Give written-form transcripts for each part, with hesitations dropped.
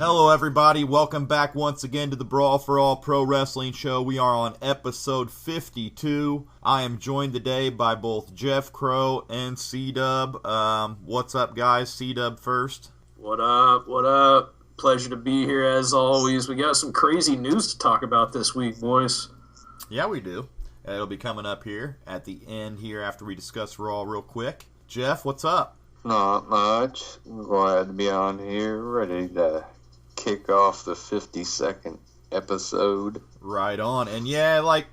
Hello everybody, welcome back once again to the Brawl for All Pro Wrestling Show. We are on episode 52. I am joined today by both Jeff Crow and Cdub. What's up guys? Cdub first. What up? Pleasure to be here as always. We got some crazy news to talk about this week, boys. Yeah, we do. It'll be coming up here at the end here after we discuss Raw real quick. Jeff, what's up? Not much. I'm glad to be on here, ready to kick off the 52nd episode. Right on. And yeah, like,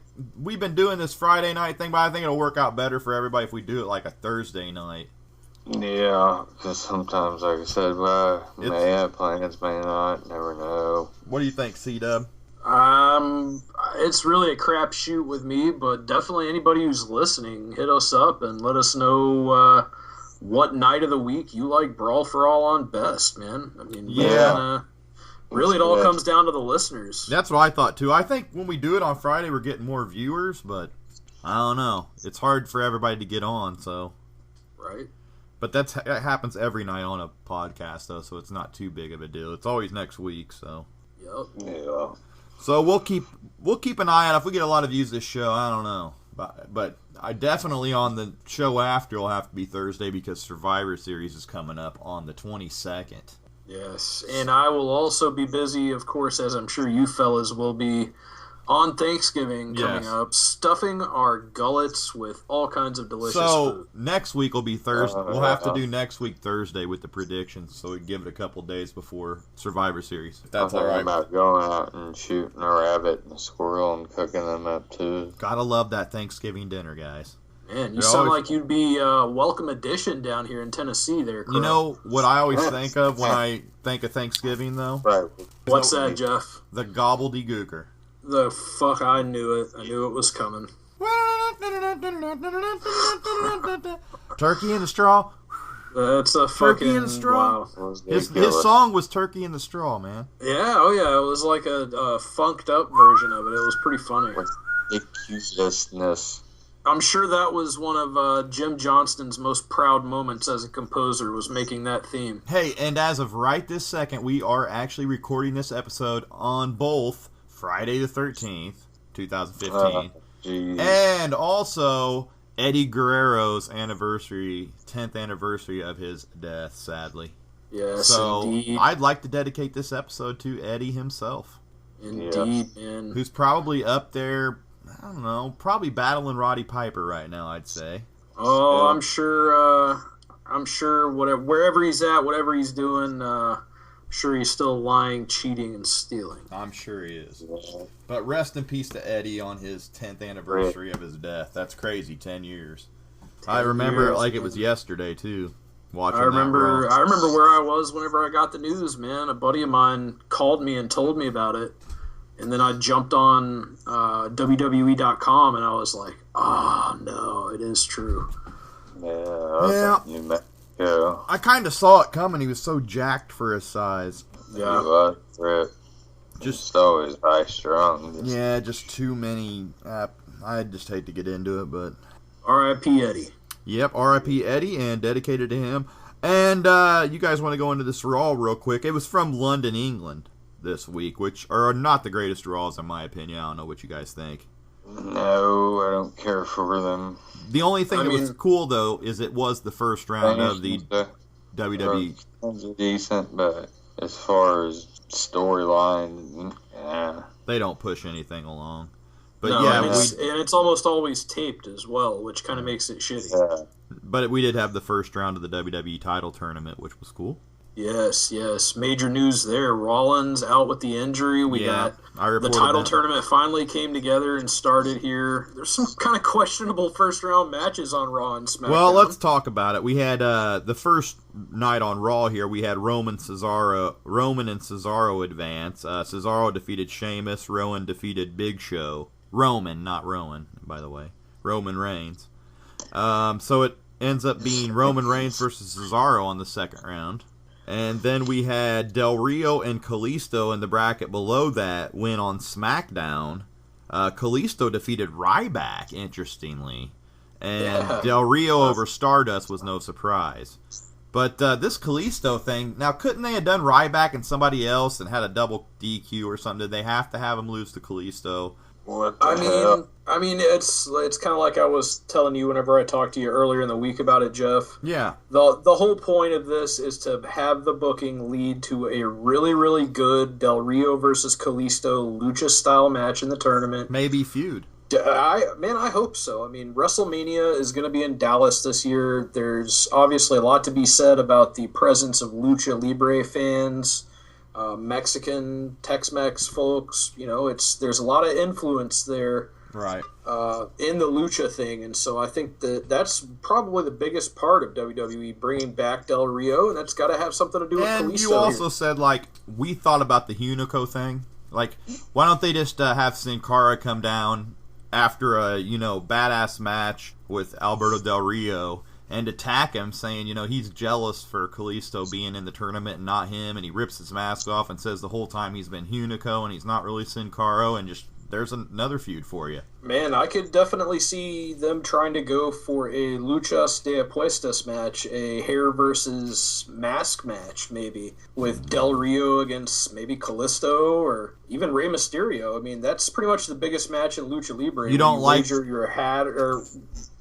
we've been doing this Friday night thing, but I think it'll work out better for everybody if we do it like a Thursday night. Yeah, because sometimes, like I said, may have plans, may not, never know. What do you think, C-Dub? It's really a crapshoot with me, but definitely anybody who's listening, hit us up and let us know what night of the week you like Brawl for All on best, man. I mean, yeah. Really, it all comes down to the listeners. That's what I thought, too. I think when we do it on Friday, we're getting more viewers, but I don't know. It's hard for everybody to get on, so. Right. But that happens every night on a podcast, though, so it's not too big of a deal. It's always next week, so. Yep. Yeah. So we'll keep an eye on it. If we get a lot of views this show, I don't know. But I definitely on the show after will have to be Thursday because Survivor Series is coming up on the 22nd. Yes, and I will also be busy, of course, as I'm sure you fellas will be, on Thanksgiving coming up, stuffing our gullets with all kinds of delicious food. So, next week will be Thursday. We'll have to do next week Thursday with the predictions, so we give it a couple days before Survivor Series. If that's all right. About going out and shooting a rabbit and a squirrel and cooking them up, too. Gotta love that Thanksgiving dinner, guys. Man, you sound like you'd be a welcome addition down here in Tennessee there, Crow. You know what I always think of when I think of Thanksgiving, though? Right. What's that, Jeff? The gobbledygooker. The fuck, I knew it. I knew it was coming. Turkey in the straw. That's a fucking... Turkey in the straw. Wow. His song was Turkey in the Straw, man. Yeah, oh yeah, it was like a funked up version of it. It was pretty funny. Ridiculousness. I'm sure that was one of Jim Johnston's most proud moments as a composer, was making that theme. Hey, and as of right this second, we are actually recording this episode on both Friday the 13th, 2015, and also Eddie Guerrero's anniversary, 10th anniversary of his death, sadly. Yes, so indeed. I'd like to dedicate this episode to Eddie himself. Indeed, man. Who's probably up there, I don't know, probably battling Roddy Piper right now, I'd say. Oh, I'm sure wherever he's at, whatever he's doing, sure he's still lying, cheating, and stealing. I'm sure he is. But rest in peace to Eddie on his 10th anniversary of his death. That's crazy, 10 years. I remember it like it was yesterday, too. I remember where I was whenever I got the news, man. A buddy of mine called me and told me about it. And then I jumped on WWE.com and I was like, oh, no, it is true. Yeah. I kind of saw it coming. He was so jacked for his size. Yeah. Just always high strung. Yeah, just too many. I just hate to get into it, but. R.I.P. Eddie. Yep, R.I.P. Eddie, and dedicated to him. And you guys want to go into this Raw real quick? It was from London, England this week, which are not the greatest Raws in my opinion. I don't know what you guys think. No, I don't care for them. The only thing that was cool, though, is it was the first round of the WWE. It's decent, but as far as storyline, they don't push anything along. But no, yeah, and it's almost always taped as well, which kind of makes it shitty. Yeah. But we did have the first round of the WWE title tournament, which was cool. Yes. Major news there. Rollins out with the injury. We got the title tournament finally came together and started here. There's some kind of questionable first-round matches on Raw and SmackDown. Well, let's talk about it. We had the first night on Raw here. We had Roman and Cesaro advance. Cesaro defeated Sheamus. Rowan defeated Big Show. Roman, not Rowan, by the way. Roman Reigns. So it ends up being Roman Reigns versus Cesaro on the second round. And then we had Del Rio and Kalisto in the bracket below that win on SmackDown. Kalisto defeated Ryback, interestingly. And Del Rio over Stardust was no surprise. But this Kalisto thing, now couldn't they have done Ryback and somebody else and had a double DQ or something? Did they have to have him lose to Kalisto? I mean, it's kind of like I was telling you whenever I talked to you earlier in the week about it, Jeff. Yeah. The whole point of this is to have the booking lead to a really, really good Del Rio versus Kalisto lucha style match in the tournament. Maybe feud. I hope so. I mean, WrestleMania is going to be in Dallas this year. There's obviously a lot to be said about the presence of Lucha Libre fans, Mexican, Tex-Mex folks. You know, there's a lot of influence there, right? In the lucha thing, and so I think that's probably the biggest part of WWE bringing back Del Rio, and that's got to have something to do with Kalisto. And you also said, like, we thought about the Hunico thing. Like, why don't they just have Sin Cara come down after a, badass match with Alberto Del Rio and attack him, saying, he's jealous for Kalisto being in the tournament and not him, and he rips his mask off and says the whole time he's been Hunico and he's not really Sin Cara, and just, there's another feud for you. Man, I could definitely see them trying to go for a Luchas de Apuestas match, a hair versus mask match, maybe, with Del Rio against maybe Kalisto or even Rey Mysterio. I mean, that's pretty much the biggest match in Lucha Libre. You don't like your hat, or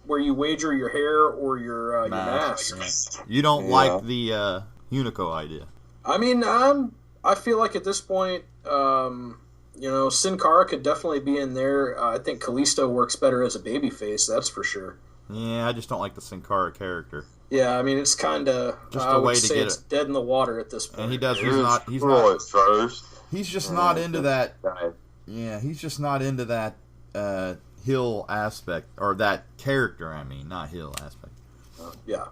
where you wager your hair or your mask. Yeah. You don't like the Hunico idea. I mean, I feel like at this point, Sin Cara could definitely be in there. I think Kalisto works better as a babyface, that's for sure. Yeah, I just don't like the Sin Cara character. Yeah, I mean, it's kind of, I would say it's dead in the water at this point. And he's just not into that. Yeah, he's just not into that heel aspect, or that character, I mean, not heel aspect. Yeah.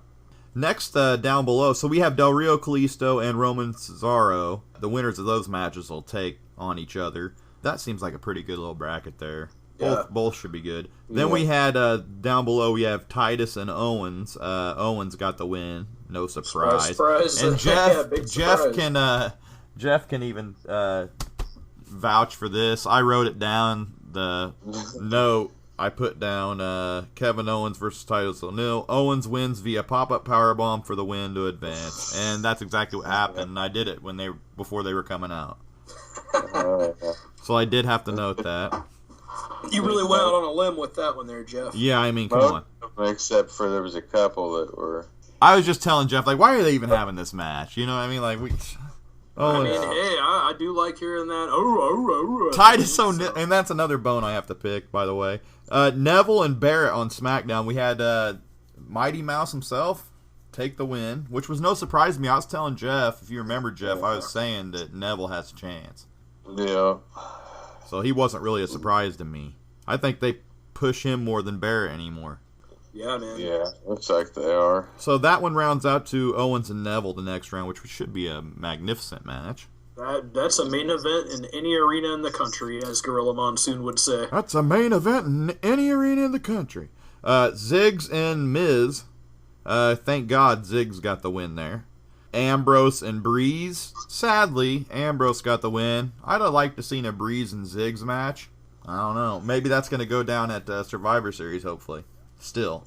Next, down below, so we have Del Rio, Kalisto, and Roman Cesaro. The winners of those matches will take on each other. That seems like a pretty good little bracket there. Both should be good. Then we had, down below, we have Titus and Owens. Owens got the win. No surprise. Surprise. And Jeff can even vouch for this. I wrote it down. The note I put down, Kevin Owens versus Titus O'Neil. Owens wins via pop-up powerbomb for the win to advance. And that's exactly what happened. I did it before they were coming out. So I did have to note that. You really went out on a limb with that one there, Jeff. Yeah, I mean, come on. Except for there was a couple that were... I was just telling Jeff, like, why are they even having this match? You know what I mean? Like, I do like hearing that. Titus O'Neil, and that's another bone I have to pick, by the way. Neville and Barrett on SmackDown. We had Mighty Mouse himself take the win, which was no surprise to me. I was telling Jeff, if you remember, Jeff, I was saying that Neville has a chance. Yeah. So he wasn't really a surprise to me. I think they push him more than Barrett anymore. Yeah, man. Yeah, looks like they are. So that one rounds out to Owens and Neville the next round, which should be a magnificent match. That's a main event in any arena in the country, as Gorilla Monsoon would say. That's a main event in any arena in the country. Ziggs and Miz. Thank God Ziggs got the win there. Ambrose and Breeze. Sadly, Ambrose got the win. I'd have liked to seen a Breeze and Ziggs match. I don't know. Maybe that's going to go down at Survivor Series, hopefully. Still.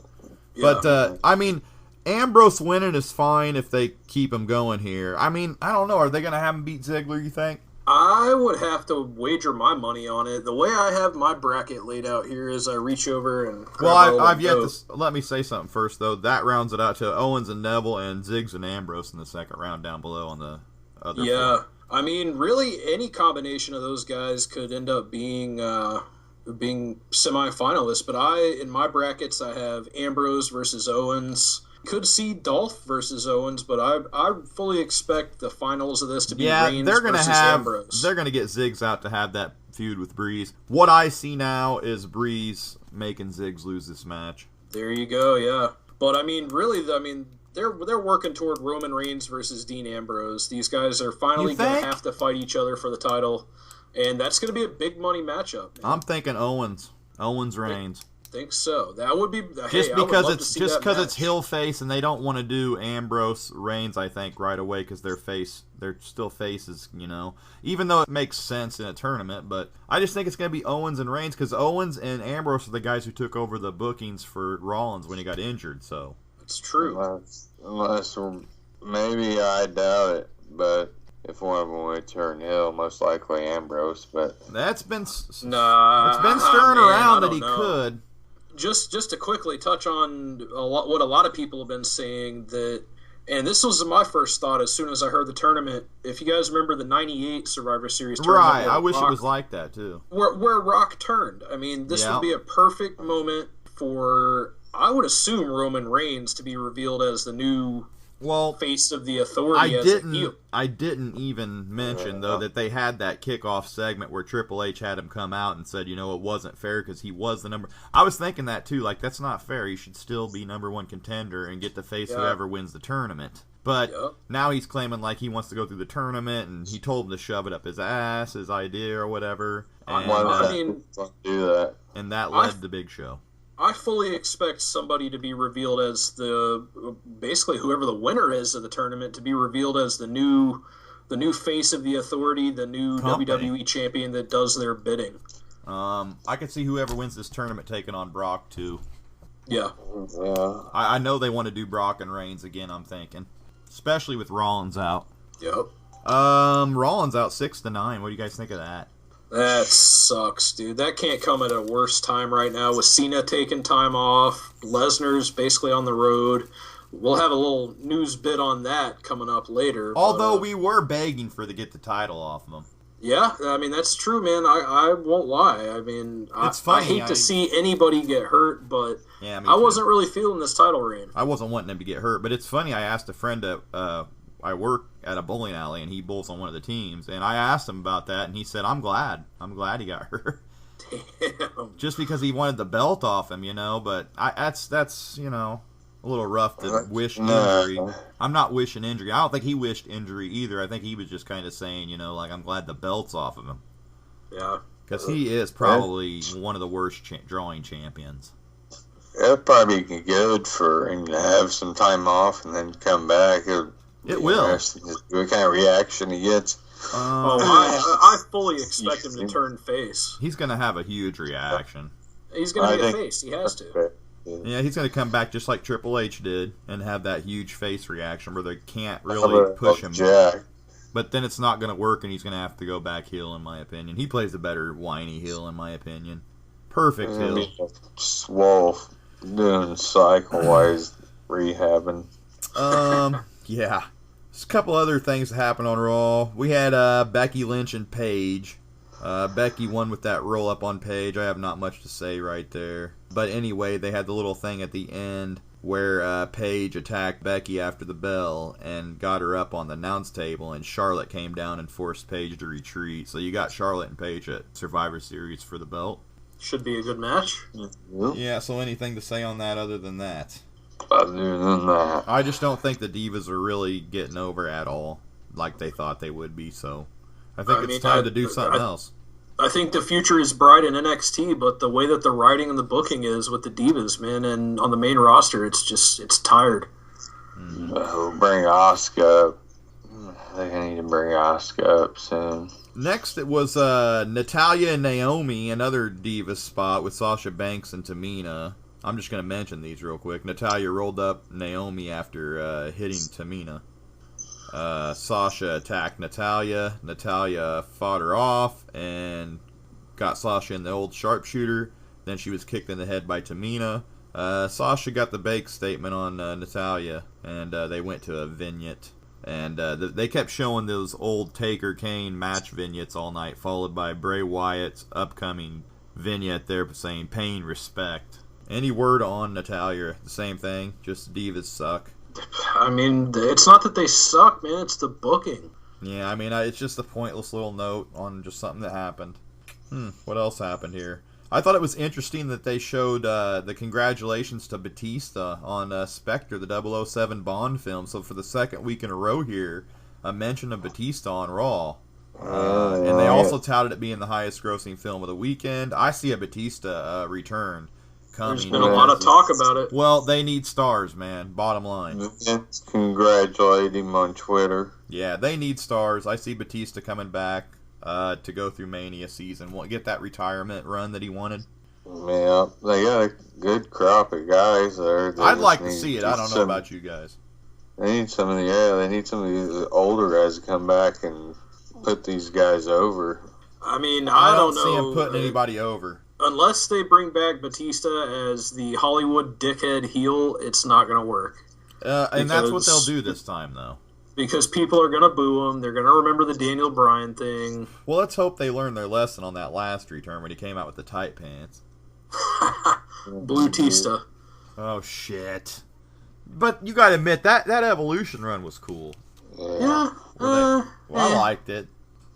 Yeah. But, I mean, Ambrose winning is fine if they keep him going here. I mean, I don't know. Are they going to have him beat Ziggler, you think? I would have to wager my money on it. The way I have my bracket laid out here is I reach over and... Well, I've yet to... Let me say something first, though. That rounds it out to Owens and Neville and Ziggs and Ambrose in the second round down below on the other floor. I mean, really, any combination of those guys could end up being semi-finalists, but in my brackets, I have Ambrose versus Owens. Could see Dolph versus Owens, but I fully expect the finals of this to be Reigns versus Ambrose. They're going to get Ziggs out to have that feud with Breeze. What I see now is Breeze making Ziggs lose this match. There you go, yeah. But, I mean, really, they're working toward Roman Reigns versus Dean Ambrose. These guys are finally going to have to fight each other for the title, and that's going to be a big money matchup. Man. I'm thinking Owens Reigns. Think so. That would be just because it's heel face and they don't want to do Ambrose Reigns. I think right away because they're still faces, Even though it makes sense in a tournament, but I just think it's going to be Owens and Reigns because Owens and Ambrose are the guys who took over the bookings for Rollins when he got injured. So it's true. Unless Maybe, I doubt it, but if one of them would turn heel, most likely Ambrose, but... That's been... Nah, it's been stirring man, around I that he don't know. could. Just to quickly touch on what a lot of people have been saying, that, and this was my first thought as soon as I heard the tournament. If you guys remember the '98 Survivor Series tournament, Right, I wish it was like that, too. where Rock turned. I mean, this would be a perfect moment for, I would assume, Roman Reigns to be revealed as the new face of the Authority. I didn't even mention, though, that they had that kickoff segment where Triple H had him come out and said, it wasn't fair because he was the number... I was thinking that, too. Like, that's not fair. He should still be number one contender and get to face whoever wins the tournament. But now he's claiming, like, he wants to go through the tournament, and he told him to shove it up his ass, his idea or whatever. And, do that. And that led to Big Show. I fully expect somebody to be revealed as basically whoever the winner is of the tournament to be revealed as the new face of the Authority, the new WWE champion that does their bidding. I could see whoever wins this tournament taking on Brock too. Yeah. I know they want to do Brock and Reigns again, I'm thinking. Especially with Rollins out. Yep. Rollins out 6-9. What do you guys think of that? That sucks, dude. That can't come at a worse time right now with Cena taking time off. Lesnar's basically on the road. We'll have a little news bit on that coming up later. Although we were begging to get the title off of him. Yeah, I mean, that's true, man. I won't lie. I mean, it's funny. I hate to see anybody get hurt, but I wasn't really feeling this title reign. I wasn't wanting him to get hurt, but it's funny. I asked a friend I work at a bowling alley, and he bowls on one of the teams. And I asked him about that, and he said, I'm glad he got hurt. Damn. Just because he wanted the belt off him, But that's a little rough to wish injury. I'm not wishing injury. I don't think he wished injury either. I think he was just kind of saying, like, I'm glad the belt's off of him. Yeah. Because he is probably one of the worst drawing champions. It'll probably be good for him to have some time off and then come back. It will. What kind of reaction he gets. I fully expect him to turn face. He's going to have a huge reaction. He's going to be a face. He has to. Yeah, he's going to come back just like Triple H did and have that huge face reaction where they can't really push him. But then it's not going to work, and he's going to have to go back heel, in my opinion. He plays a better whiny heel, in my opinion. Perfect heel. Swole doing cycle-wise rehabbing. Yeah. Just a couple other things that happened on Raw. We had Becky Lynch and Paige. Becky won with that roll up on Paige. I have not much to say right there. But anyway, they had the little thing at the end where Paige attacked Becky after the bell and got her up on the announce table, and Charlotte came down and forced Paige to retreat. So you got Charlotte and Paige at Survivor Series for the belt. Should be a good match. Yeah, so anything to say on that other than that? Other than that, I just don't think the Divas are really getting over at all like they thought they would be, so I think it's time to do something else. I think the future is bright in NXT, but the way that the writing and the booking is with the Divas, man, and on the main roster, it's tired. Bring Asuka up. They need to bring Asuka up soon. Next, it was Natalya and Naomi, another Divas spot with Sasha Banks and Tamina. I'm just going to mention these real quick. Natalya rolled up Naomi after hitting Tamina. Sasha attacked Natalya. Natalya fought her off and got Sasha in the old sharpshooter. Then she was kicked in the head by Tamina. Sasha got the bake statement on Natalya, and they went to a vignette. And they kept showing those old Taker Kane match vignettes all night, followed by Bray Wyatt's upcoming vignette there saying pain, respect. Any word on Natalya? The same thing, just Divas suck. I mean, it's not that they suck, man, it's the booking. Yeah, I mean, it's just a pointless little note on just something that happened. What else happened here? I thought it was interesting that they showed the congratulations to Batista on Spectre, the 007 Bond film. So for the second week in a row here, a mention of Batista on Raw. And they also touted it being the highest grossing film of the weekend. I see a Batista return coming. There's been a lot of talk about it. Well, they need stars, man. Bottom line. Congratulate him on Twitter. Yeah, they need stars. I see Batista coming back to go through Mania season. Get that retirement run that he wanted. Yeah, they got a good crop of guys there. I'd like to see it. I don't know about you guys. They need some of the older guys to come back and put these guys over. I mean, I don't see know. him putting anybody over. Unless they bring back Batista as the Hollywood dickhead heel, it's not going to work. And that's what they'll do this time, though. Because people are going to boo him. They're going to remember the Daniel Bryan thing. Well, let's hope they learned their lesson on that last return when he came out with the tight pants. Blue Tista. Oh, shit. But you gotta admit, that Evolution run was cool. Yeah. I liked it.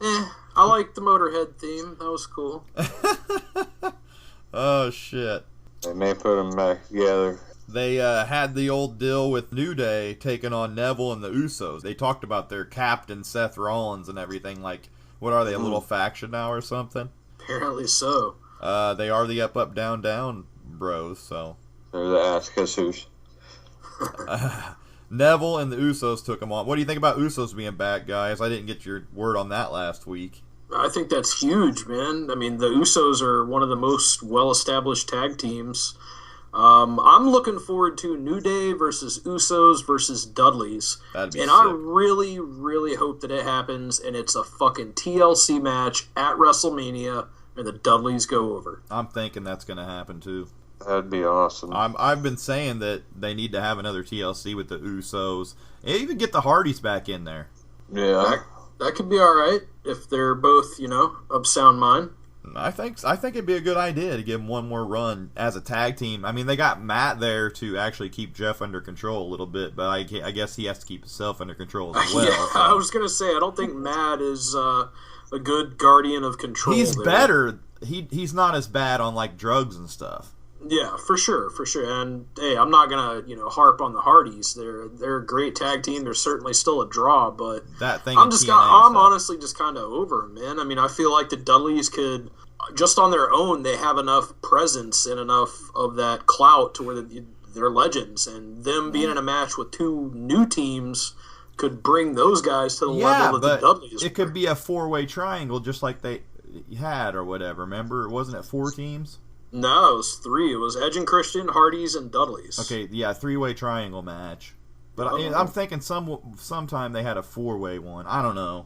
I liked the Motorhead theme. That was cool. Oh, shit. They may put them back together. They had the old deal with New Day taking on Neville and the Usos. They talked about their captain, Seth Rollins, and everything. Like, what are they, a little faction now or something? Apparently so. They are the up, up, down, down bros, so. They're the ass kissers. Neville and the Usos took them on. What do you think about Usos being back, guys? I didn't get your word on that last week. I think that's huge, man. I mean, the Usos are one of the most well-established tag teams. I'm looking forward to New Day versus Usos versus Dudleys. That'd be and sick. I really, really hope that it happens, and it's a fucking TLC match at WrestleMania, and the Dudleys go over. I'm thinking that's going to happen, too. That'd be awesome. I've been saying that they need to have another TLC with the Usos. And even get the Hardys back in there. Yeah. That could be alright if they're both, of sound mind. I think it'd be a good idea to give them one more run as a tag team. I mean, they got Matt there to actually keep Jeff under control a little bit, but I guess he has to keep himself under control as well. Yeah, so. I was going to say, I don't think Matt is a good guardian of control. He's there. better. He's not as bad on, like, drugs and stuff. Yeah, for sure. And hey, I'm not gonna harp on the Hardys. They're a great tag team. They're certainly still a draw, but that thing I'm honestly just kind of over them, man. I mean, I feel like the Dudleys could just on their own. They have enough presence and enough of that clout to where they're legends, and them being in a match with two new teams could bring those guys to the level that the Dudleys. It could be a 4-way triangle, just like they had or whatever. Remember, wasn't it 4 teams? No, it was 3. It was Edge and Christian, Hardys, and Dudleys. Okay, yeah, 3-way triangle match. But I'm thinking sometime they had a 4-way one. I don't know.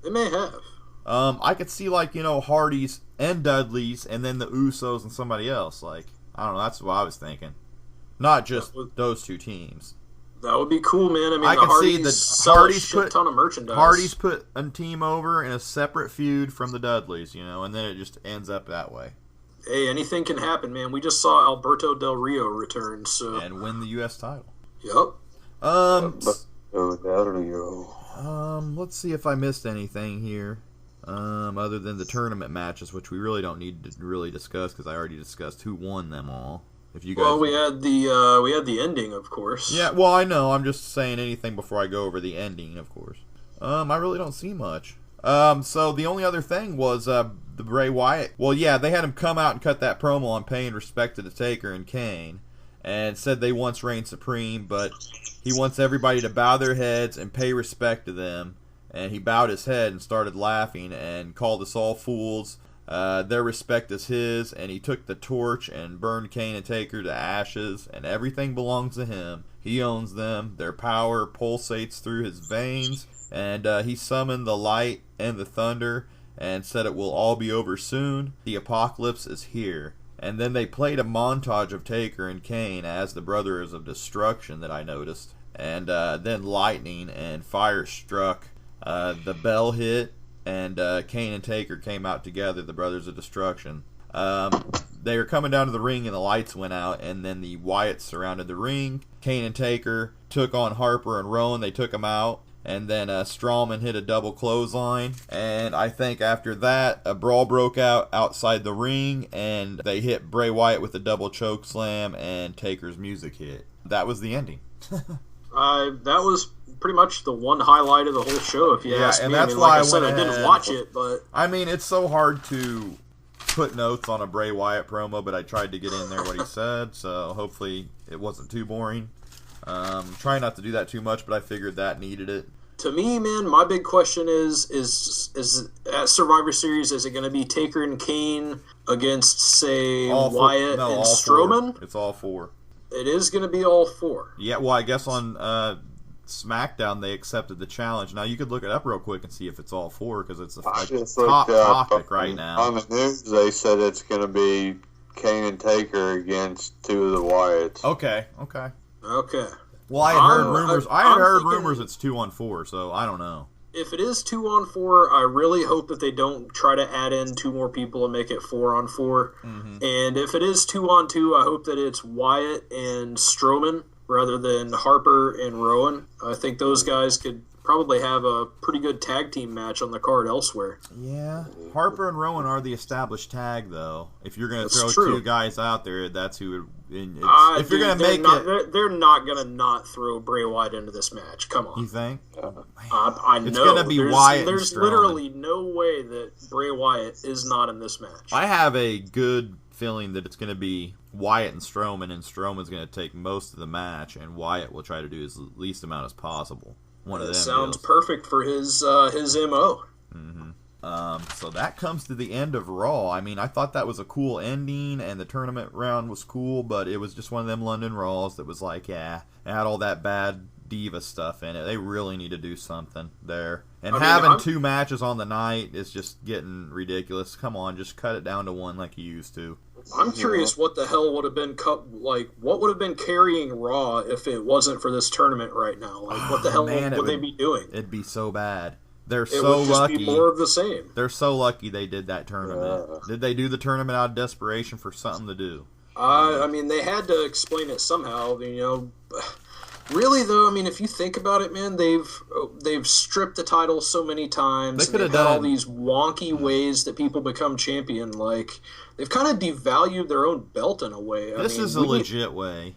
They may have. I could see, like, Hardys and Dudleys, and then the Usos and somebody else. Like, I don't know. That's what I was thinking. Not just those two teams. That would be cool, man. I mean, I the could Hardys see the sell Hardys a shit ton of merchandise. Hardys put a team over in a separate feud from the Dudleys, and then it just ends up that way. Hey, anything can happen, man. We just saw Alberto Del Rio return, so and win the U.S. title. Yep. Let's see if I missed anything here. Other than the tournament matches, which we really don't need to really discuss because I already discussed who won them all. If you guys, well, we had the ending, of course. Yeah, well, I know. I'm just saying anything before I go over the ending, of course. I really don't see much. So the only other thing was the Bray Wyatt. Well, yeah, they had him come out and cut that promo on paying respect to the Taker and Kane, and said they once reigned supreme, but he wants everybody to bow their heads and pay respect to them. And he bowed his head and started laughing and called us all fools. Their respect is his, and he took the torch and burned Kane and Taker to ashes, and everything belongs to him. He owns them. Their power pulsates through his veins, and he summoned the light and the thunder and said it will all be over soon. The apocalypse is here. And then they played a montage of Taker and Kane as the Brothers of Destruction that I noticed. And then lightning and fire struck. The bell hit, and Kane and Taker came out together, the Brothers of Destruction. They were coming down to the ring, and the lights went out, and then the Wyatts surrounded the ring. Kane and Taker took on Harper and Rowan. They took them out. And then Strowman hit a double clothesline. And I think after that, a brawl broke out outside the ring. And they hit Bray Wyatt with a double choke slam. And Taker's music hit. That was the ending. That was pretty much the one highlight of the whole show, if you ask me. That's like why I said, I didn't watch it, but... I mean, it's so hard to put notes on a Bray Wyatt promo, but I tried to get in there what he said. So hopefully it wasn't too boring. Try not to do that too much, but I figured that needed it. To me, man, my big question is at Survivor Series, is it going to be Taker and Kane against, say, Wyatt and Strowman? It's all 4. It is going to be all 4. Yeah, well, I guess on SmackDown, they accepted the challenge. Now, you could look it up real quick and see if it's all 4, because it's a just top looked up topic right now. On the news, they said it's going to be Kane and Taker against 2 of the Wyatts. Okay. Well, I had heard rumors. I had heard rumors it's 2-on-4, so I don't know. If it is 2-on-4, I really hope that they don't try to add in 2 more people and make it 4-on-4. Mm-hmm. And if it is 2-on-2, I hope that it's Wyatt and Strowman rather than Harper and Rowan. I think those guys could probably have a pretty good tag team match on the card elsewhere. Yeah, Harper and Rowan are the established tag, though. If you're going to throw true. 2 guys out there, that's who would... if you're going to make it... They're not going to not throw Bray Wyatt into this match. Come on. You think? I know. It's going to be Wyatt There's and Strowman. literally no way that Bray Wyatt is not in this match. I have a good feeling that it's going to be Wyatt and Strowman's going to take most of the match, and Wyatt will try to do his least amount as possible. One of them sounds deals. perfect for his MO. So that comes to the end of Raw. I mean, I thought that was a cool ending, and the tournament round was cool, but it was just one of them London Raws that was like, it had all that bad diva stuff in it. They really need to do something there. And having 2 matches on the night is just getting ridiculous. Come on, just cut it down to 1 like you used to. I'm curious what the hell would have been what would have been carrying Raw if it wasn't for this tournament right now? Like, what the hell would they be doing? It'd be so bad. They're it so would just lucky. Be more of the same. They're so lucky they did that tournament. Did they do the tournament out of desperation for something to do? I mean, they had to explain it somehow. Really though, I mean, if you think about it, man, they've stripped the title so many times. They could have done done all these wonky ways that people become champion. Like, they've kind of devalued their own belt in a way. This is a legit way.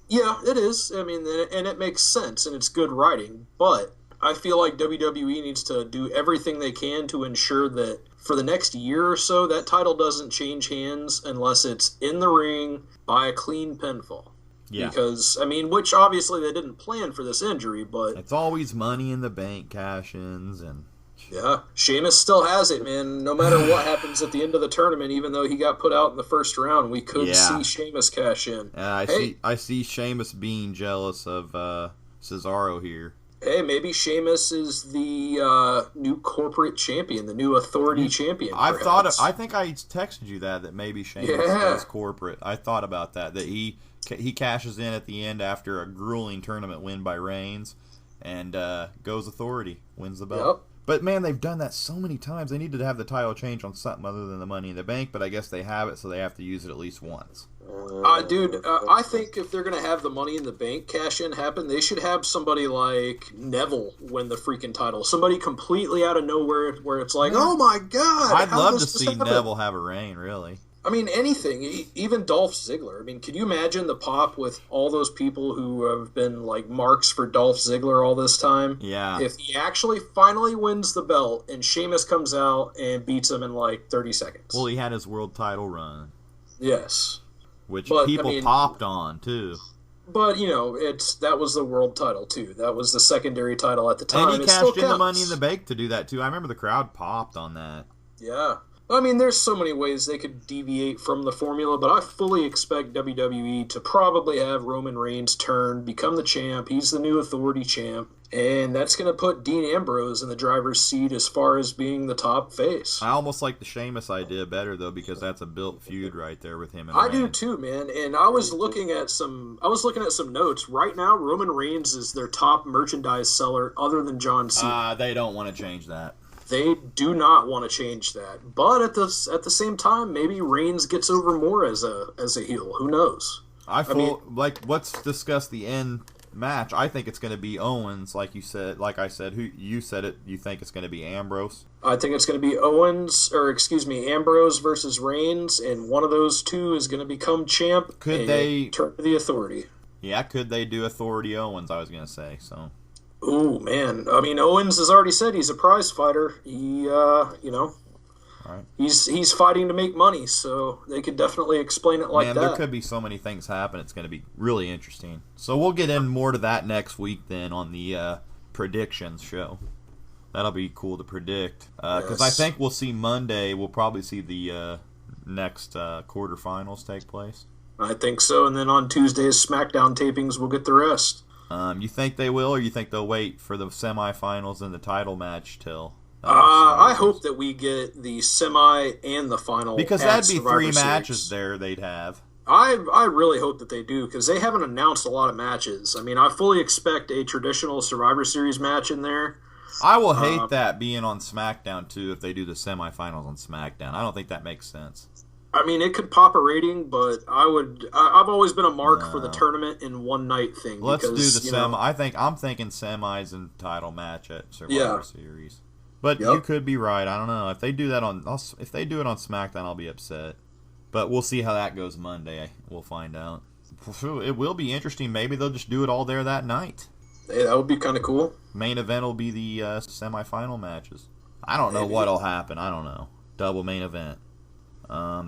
Yeah, it is. I mean, and it makes sense, and it's good writing. But I feel like WWE needs to do everything they can to ensure that for the next year or so, that title doesn't change hands unless it's in the ring by a clean pinfall. Yeah. Because, I mean, which obviously they didn't plan for this injury, but... It's always Money in the Bank cash-ins, and... Yeah, Sheamus still has it, man. No matter what happens at the end of the tournament, even though he got put out in the first round, we could see Sheamus cash in. I see Sheamus being jealous of Cesaro here. Hey, maybe Sheamus is the new corporate champion, the new authority champion. I think I texted you that maybe Sheamus is corporate. I thought about that he cashes in at the end after a grueling tournament win by Reigns, and goes authority, wins the belt. Yep. But man, they've done that so many times. They needed to have the title change on something other than the Money in the Bank, but I guess they have it, so they have to use it at least once. Dude, I think if they're going to have the Money in the Bank cash-in happen, they should have somebody like Neville win the freaking title. Somebody completely out of nowhere where it's like, oh my god! I'd love to see Neville have a reign, really. I mean, anything. Even Dolph Ziggler. I mean, can you imagine the pop with all those people who have been like marks for Dolph Ziggler all this time? Yeah. If he actually finally wins the belt and Sheamus comes out and beats him in like 30 seconds. Well, he had his world title run. Yes. Which people popped on, too. But, that was the world title, too. That was the secondary title at the time. And he cashed in the Money in the Bank to do that, too. I remember the crowd popped on that. Yeah. I mean, there's so many ways they could deviate from the formula, but I fully expect WWE to probably have Roman Reigns turn, become the champ. He's the new authority champ. And that's going to put Dean Ambrose in the driver's seat as far as being the top face. I almost like the Sheamus idea better, though, because that's a built feud right there with him and I Reigns. do too, man. And I was looking at some notes. Right now, Roman Reigns is their top merchandise seller other than John Cena. They don't want to change that. They do not want to change that. But at the same time, maybe Reigns gets over more as a heel. Who knows? Let's discuss the end match. I think it's going to be Owens, like I said. Who you said it? You think it's going to be Ambrose? I think it's going to be Ambrose versus Reigns, and one of those two is going to become champ. Could they turn to the authority? Yeah, could they do Authority Owens? I was going to say so. Ooh, man. I mean, Owens has already said he's a prize fighter. He, Right. He's fighting to make money, so they could definitely explain it like that. Man, there could be so many things happen. It's going to be really interesting. So we'll get in more to that next week then on the predictions show. That'll be cool to predict. Because I think we'll see Monday, we'll probably see the next quarterfinals take place. I think so, and then on Tuesday's SmackDown tapings, we'll get the rest. You think they will, or you think they'll wait for the semifinals and the title match till? I hope that we get the semi and the final, because that'd be Survivor 3 Series. matches there they'd have. I really hope that they do, because they haven't announced a lot of matches. I mean, I fully expect a traditional Survivor Series match in there. I will hate that being on SmackDown, too, if they do the semifinals on SmackDown. I don't think that makes sense. I mean, it could pop a rating, but I've always been a mark for the tournament in one night thing. Let's because, do the semi. I'm thinking semis and title match at Survivor Series. But you could be right. I don't know if they do that if they do it on SmackDown, I'll be upset. But we'll see how that goes Monday. We'll find out. It will be interesting. Maybe they'll just do it all there that night. Hey, that would be kind of cool. Main event will be the semifinal matches. I don't know what'll happen. I don't know. Double main event.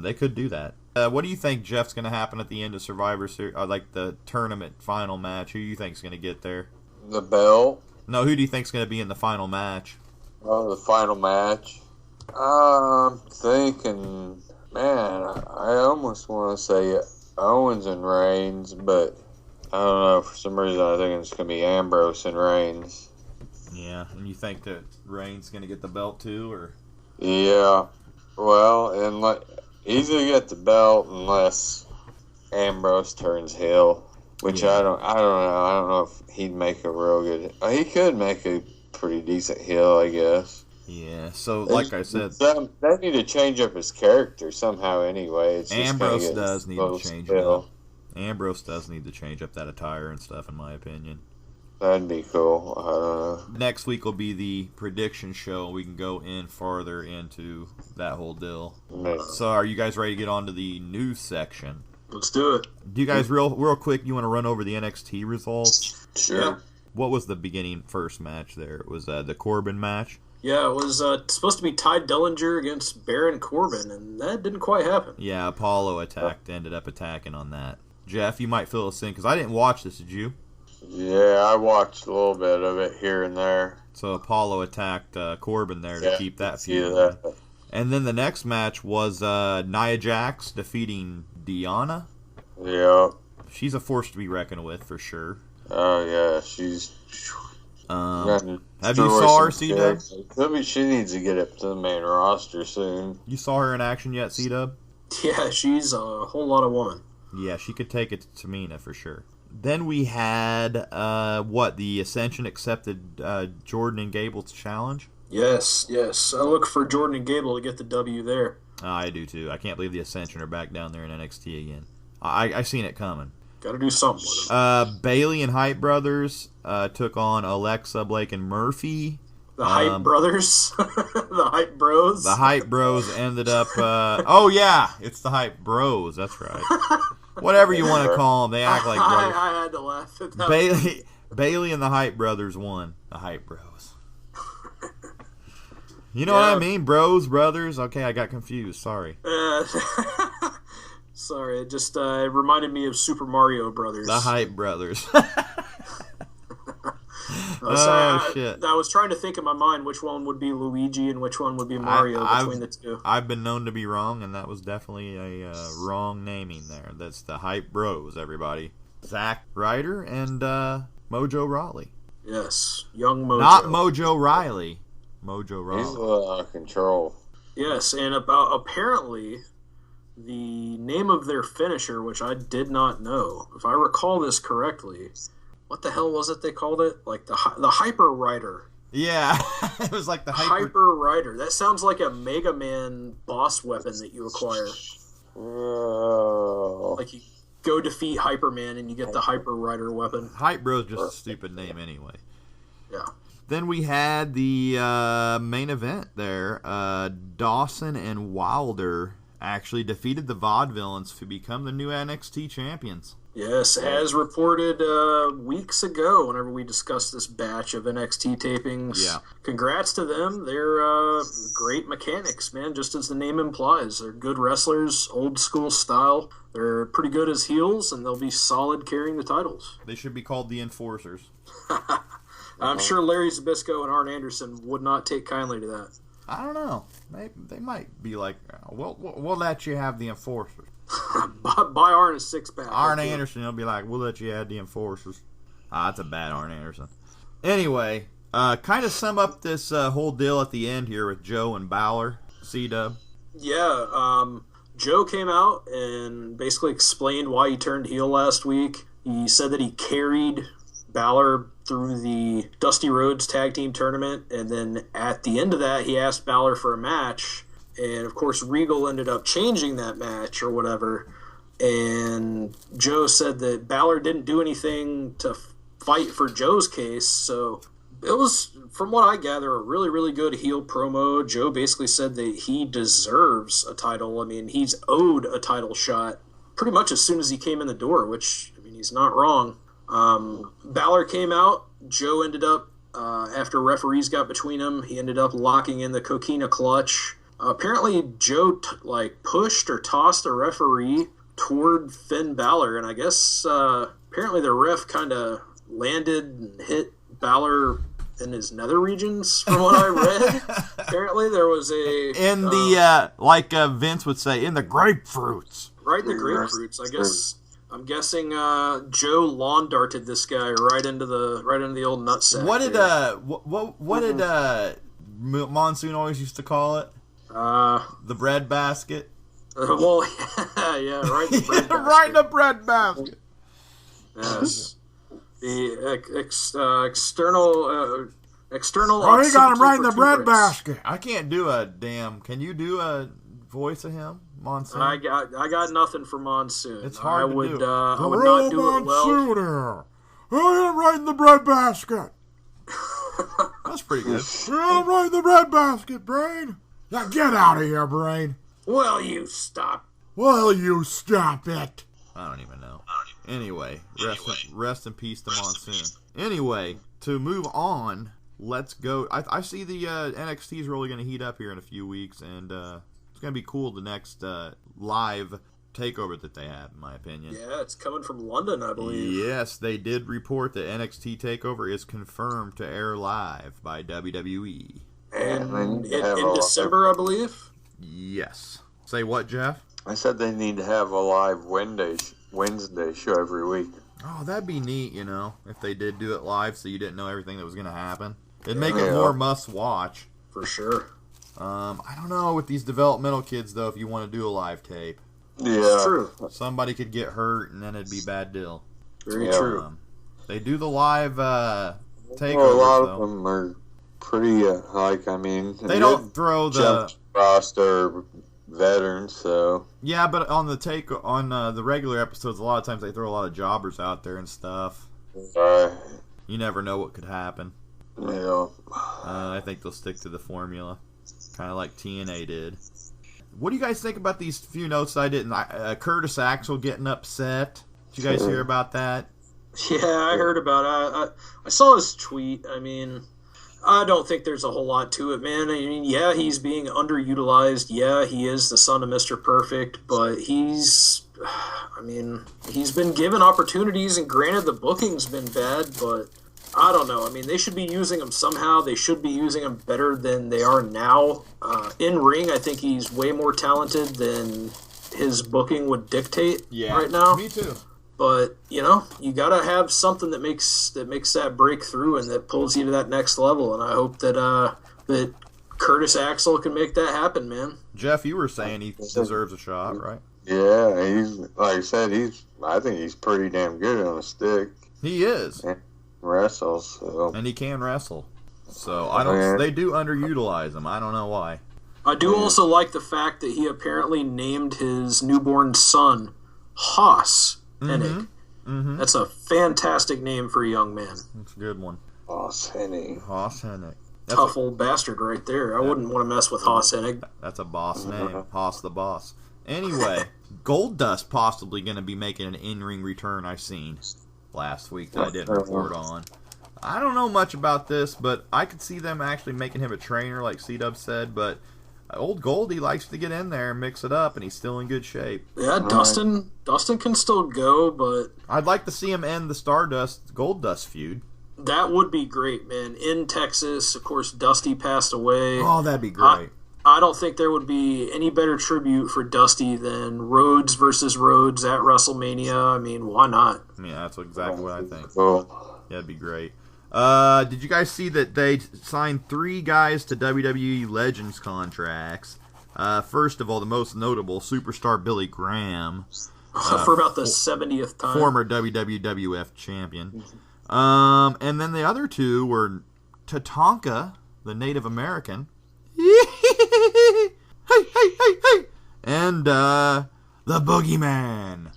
They could do that. What do you think, Jeff's going to happen at the end of Survivor Series, like the tournament final match? Who do you think's going to get there? The belt. No, who do you think's going to be in the final match? Oh, the final match. I'm thinking, man, I almost want to say Owens and Reigns, but I don't know. For some reason, I think it's going to be Ambrose and Reigns. Yeah, and you think that Reigns going to get the belt too, or? Yeah. Well, and he's going to get the belt unless Ambrose turns heel, which I don't know. I don't know if he'd make a real good. He could make a pretty decent heel, I guess. Yeah. So, like I said, they need to change up his character somehow. Anyway, it's Ambrose does need to change it up. Ambrose does need to change up that attire and stuff, in my opinion. That'd be cool. I don't know. Next week will be the prediction show. We can go in farther into that whole deal. So, are you guys ready to get on to the news section? Let's do it. Do you guys real quick? You want to run over the NXT results? Sure. Yeah. What was the beginning first match there? It was the Corbin match. Yeah, it was supposed to be Ty Dillinger against Baron Corbin, and that didn't quite happen. Yeah, Apollo ended up attacking on that. Jeff, you might fill us in, because I didn't watch this, did you? Yeah, I watched a little bit of it here and there. So Apollo attacked Corbin there to keep that feud. That. And then the next match was Nia Jax defeating Deonna. Yeah. She's a force to be reckoned with, for sure. Oh, yeah, she's... have you saw her, Cdub? Maybe she needs to get up to the main roster soon. You saw her in action yet, Cdub? Yeah, she's a whole lot of woman. Yeah, she could take it to Tamina for sure. Then we had, the Ascension accepted Jordan and Gable's challenge? Yes. I look for Jordan and Gable to get the W there. I do too. I can't believe the Ascension are back down there in NXT again. I seen it coming. Got to do something with them. Bailey and Hype Brothers took on Alexa, Blake, and Murphy. The Hype Brothers? The Hype Bros? The Hype Bros ended up... oh, yeah! It's the Hype Bros. That's right. Whatever you want to call them. They act like brothers. I had to laugh at that. Bailey and the Hype Brothers won. The Hype Bros. You know what I mean? Bros, brothers. Okay, I got confused. Sorry. Sorry, it just reminded me of Super Mario Brothers. The Hype Brothers. Shit. I was trying to think in my mind which one would be Luigi and which one would be Mario between the two. I've been known to be wrong, and that was definitely a wrong naming there. That's the Hype Bros, everybody. Zack Ryder and Mojo Rawley. Yes, young Mojo. Not Mojo Riley. Mojo Rawley. He's out of control. Yes, and apparently the name of their finisher, which I did not know, if I recall this correctly, what the hell was it they called it? Like the Hyper Rider. Yeah, it was like the Hyper Rider. That sounds like a Mega Man boss weapon that you acquire. Oh. Like you go defeat Hyper Man and you get the Hyper Rider weapon. Hype Bros just a stupid name anyway. Yeah. Then we had the main event there. Dawson and Wilder actually defeated the Vaudevillains to become the new NXT champions. Yes, as reported weeks ago whenever we discussed this batch of NXT tapings. Yeah. Congrats to them. They're great mechanics, man, just as the name implies. They're good wrestlers, old school style. They're pretty good as heels, and they'll be solid carrying the titles. They should be called the Enforcers. I'm sure Larry Zbyszko and Arn Anderson would not take kindly to that. I don't know. They might be like, we'll let you have the Enforcers. Buy Arn a six-pack. Arn Anderson will be like, we'll let you have the Enforcers. That's a bad Arn Anderson. Anyway, kind of sum up this whole deal at the end here with Joe and Balor, Cdub. Yeah, Joe came out and basically explained why he turned heel last week. He said that he carried Balor through the Dusty Rhodes Tag Team Tournament, and then at the end of that, he asked Balor for a match, and of course Regal ended up changing that match or whatever, and Joe said that Balor didn't do anything to fight for Joe's case, so it was, from what I gather, a really, really good heel promo. Joe basically said that he deserves a title. I mean, he's owed a title shot pretty much as soon as he came in the door, which, I mean, he's not wrong. Balor came out. Joe ended up, after referees got between them, he ended up locking in the Coquina Clutch. Apparently, Joe pushed or tossed a referee toward Finn Balor, and I guess apparently the ref kind of landed and hit Balor in his nether regions, from what I read. Apparently there was in the like Vince would say, in the grapefruits. Right in the grapefruits. I'm guessing Joe lawn darted this guy right into the old nutsack. What did Monsoon always used to call it? The bread basket. Well, yeah, right in the bread basket. Right in the bread basket. Yes. The external. Oh, he got him right in the bread basket. I can't do a damn. Can you do a voice of him, Monsoon? I got nothing for Monsoon. It's hard to do. I would not do it well. Oh, him right in the bread basket. That's pretty good. Oh, right in the bread basket, Brain. Now get out of here, Brain. Will you stop? Will you stop it? I don't even know. Anyway, rest in peace to Monsoon. Anyway, to move on, let's go. I see the NXT is really going to heat up here in a few weeks, and it's going to be cool, the next live takeover that they have, in my opinion. Yeah, it's coming from London, I believe. Yes, they did report that NXT takeover is confirmed to air live by WWE. And in December, I believe? Yes. Say what, Jeff? I said they need to have a live Wednesday show every week. Oh, that'd be neat, if they did do it live so you didn't know everything that was going to happen. It'd make it more must-watch. For sure. I don't know with these developmental kids, though, if you want to do a live tape. Yeah. It's true. Somebody could get hurt, and then it'd be a bad deal. Very true. They do the live takeovers, a lot of them are pretty, they don't throw the roster veterans, so... Yeah, but on the regular episodes, a lot of times they throw a lot of jobbers out there and stuff. You never know what could happen. Yeah. I think they'll stick to the formula, kind of like TNA did. What do you guys think about these few notes I didn't? Curtis Axel getting upset. Did you guys hear about that? Yeah, I heard about it. I saw his tweet. I mean, I don't think there's a whole lot to it, man. I mean, yeah, he's being underutilized. Yeah, he is the son of Mr. Perfect, but he's been given opportunities, and granted the booking's been bad, but I don't know. I mean, they should be using him somehow. They should be using him better than they are now. In ring, I think he's way more talented than his booking would dictate right now. Me too. But, you got to have something that makes that breakthrough and that pulls you to that next level. And I hope that Curtis Axel can make that happen, man. Jeff, you were saying he deserves a shot, right? Yeah, he's, like I said, I think he's pretty damn good on a stick. He is. And wrestles, so. And he can wrestle. So, they do underutilize him. I don't know why. I do also like the fact that he apparently named his newborn son Haas Hennig. Mm-hmm. That's a fantastic name for a young man. That's a good one. Haas Hennig. Tough old bastard right there. I wouldn't want to mess with Haas Hennig. That's a boss name. Haas the boss. Anyway, Goldust possibly going to be making an in-ring return I've seen last week that I didn't report on. I don't know much about this, but I could see them actually making him a trainer like Cdub said, but old Goldie likes to get in there and mix it up, and he's still in good shape. Yeah, Dustin can still go, but... I'd like to see him end the Goldust feud. That would be great, man. In Texas, of course, Dusty passed away. Oh, that'd be great. I don't think there would be any better tribute for Dusty than Rhodes versus Rhodes at WrestleMania. I mean, why not? Yeah, that's exactly what I think. Cool. That'd be great. Did you guys see that they signed 3 guys to WWE Legends contracts? First of all, the most notable, superstar Billy Graham. For about the 70th time. Former WWF champion. And then the other 2 were Tatanka, the Native American. Hey. And the Boogeyman.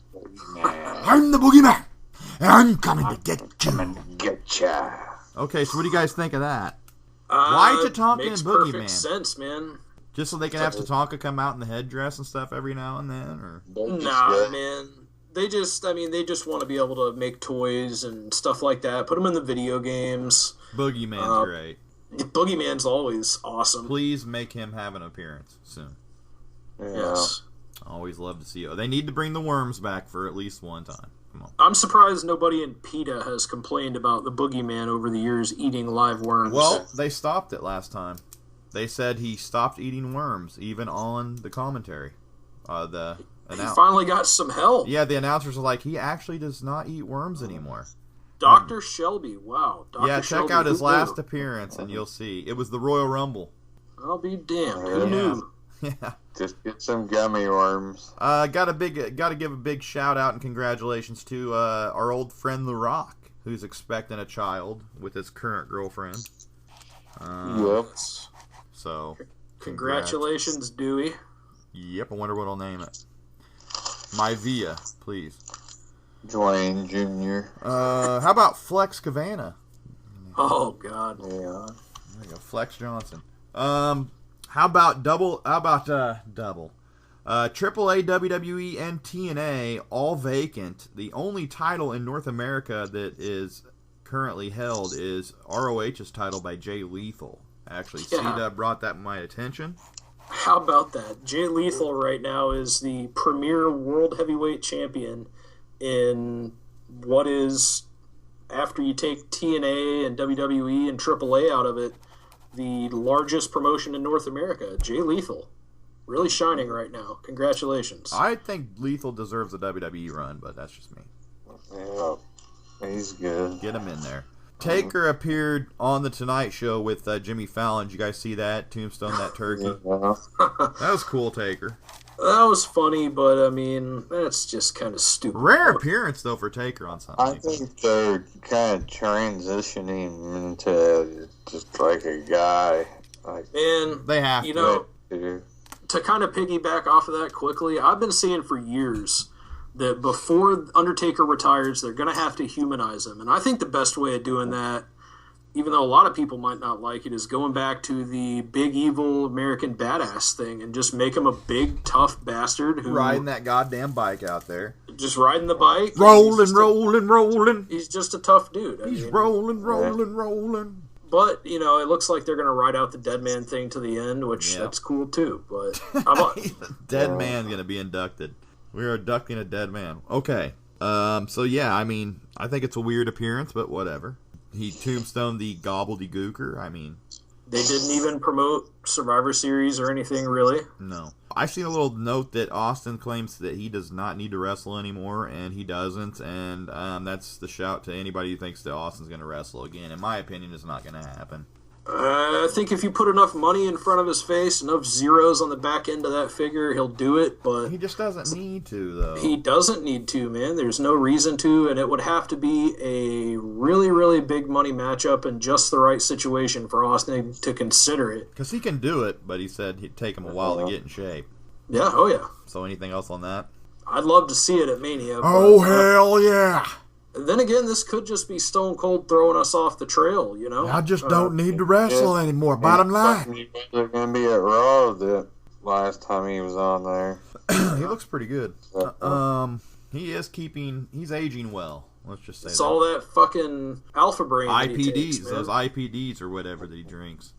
I'm the boogeyman, and I'm coming to get you. Getcha. Okay, so what do you guys think of that? Why Tatanka and makes Boogeyman? perfect sense, man. Just so they can have Tatanka come out in the headdress and stuff every now and then, or Nah, man. They just want to be able to make toys and stuff like that. Put them in the video games. Boogeyman's great. Boogeyman's always awesome. Please make him have an appearance soon. Yeah. Yes. Always love to see it. They need to bring the worms back for at least one time. Come on. I'm surprised nobody in PETA has complained about the Boogeyman over the years eating live worms. Well, they stopped it last time. They said he stopped eating worms, even on the commentary. He finally got some help. Yeah, the announcers are like, he actually does not eat worms anymore. Dr. Shelby, wow. Dr. Yeah, Shelby, check out his who last knew? appearance, and you'll see. It was the Royal Rumble. I'll be damned. Who Yeah. knew? Yeah. Just get some gummy worms. Got to give a big shout out and congratulations to our old friend The Rock, who's expecting a child with his current girlfriend. Yep. So, Congratulations, Dewey. Yep, I wonder what I'll name it. My Via, please. Dwayne Jr. How about Flex Cavana? Oh, God. Yeah. There you go, Flex Johnson. How about double? AAA, WWE, and TNA all vacant. The only title in North America that is currently held is ROH's title by Jay Lethal. Actually, Yeah. Cdub brought that to my attention. How about that? Jay Lethal right now is the premier world heavyweight champion in what is, after you take TNA and WWE and AAA out of it, the largest promotion in North America. Jay Lethal. Really shining right now. Congratulations. I think Lethal deserves a WWE run, but that's just me. Yeah. He's good. Get him in there. Taker appeared on the Tonight Show with Jimmy Fallon. Did you guys see that? Tombstone that turkey. Yeah. That was cool, Taker. That was funny, but I mean, that's just kind of stupid. Rare appearance, though, for Taker on I something. think they're kind of transitioning into just like a guy. Like, Man, They have you to. know, dude. to kind of piggyback off of that quickly, I've been saying for years that before Undertaker retires, they're going to have to humanize him. And I think the best way of doing that, even though a lot of people might not like it, is going back to the big evil American badass thing and just make him a big, tough bastard who Riding that goddamn bike out there. just riding the bike. Rolling. He's just a tough dude. I He's mean, rolling. But, you know, it looks like they're going to ride out the dead man thing to the end, which Yep. that's cool too. But I'm Dead man's going to be inducted. We are inducting a dead man. Okay. So, yeah, I mean, I think it's a weird appearance, but whatever. He tombstoned the gobbledygooker. I mean, they didn't even promote Survivor Series or anything, really. no. I've seen a little note that Austin claims that he does not need to wrestle anymore, and he doesn't. And that's the shout to anybody who thinks that Austin's going to wrestle again. In my opinion, it's not going to happen. I think if you put enough money in front of his face, enough zeros on the back end of that figure, he'll do it, but He just doesn't need to, though. he doesn't need to, man. There's no reason to, and it would have to be a really, really big money matchup and just the right situation for Austin to consider it. Because he can do it, but he said he'd take him a while to get in shape. Yeah, oh yeah. So anything else on that? I'd love to see it at Mania. Oh, but, hell yeah. then again, this could just be Stone Cold throwing us off the trail, you know? I just don't need to wrestle anymore. Bottom line. He was going to be at Raw the last time he was on there. He looks pretty good. He's aging well. Let's just say It's that. all that fucking alpha brain that he IPDs, takes, man. those IPDs or whatever that he drinks.